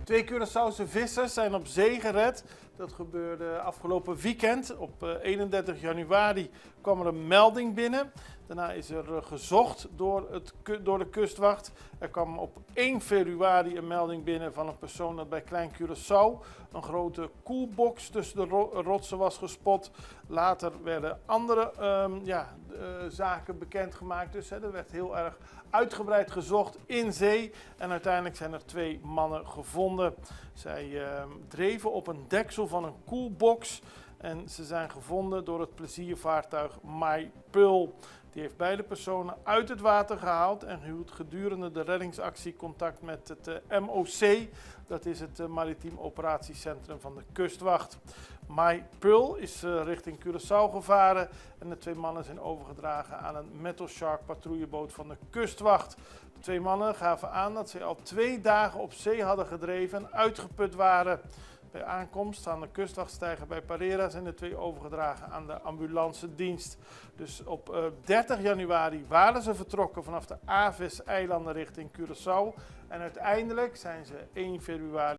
2 Curaçaose vissers zijn op zee gered. Dat gebeurde afgelopen weekend. Op 31 januari kwam er een melding binnen. Daarna is er gezocht door de kustwacht. Er kwam op 1 februari een melding binnen van een persoon dat bij Klein Curaçao een grote koelbox tussen de rotsen was gespot. Later werden andere zaken bekendgemaakt. Dus er werd heel erg uitgebreid gezocht in zee. En uiteindelijk zijn er 2 mannen gevonden. Zij dreven op een deksel van een koelbox. En ze zijn gevonden door het pleziervaartuig My Pearl. Die heeft beide personen uit het water gehaald en hield gedurende de reddingsactie contact met het MOC. Dat is het Maritiem Operatiecentrum van de Kustwacht. My Pearl is richting Curaçao gevaren en de 2 mannen zijn overgedragen aan een Metal Shark patrouilleboot van de Kustwacht. De 2 mannen gaven aan dat ze al 2 dagen op zee hadden gedreven en uitgeput waren. Bij aankomst aan de kustwachtstijger bij Parera zijn de 2 overgedragen aan de ambulancedienst. Dus op 30 januari waren ze vertrokken vanaf de Aves-eilanden richting Curaçao. En uiteindelijk zijn ze 1 februari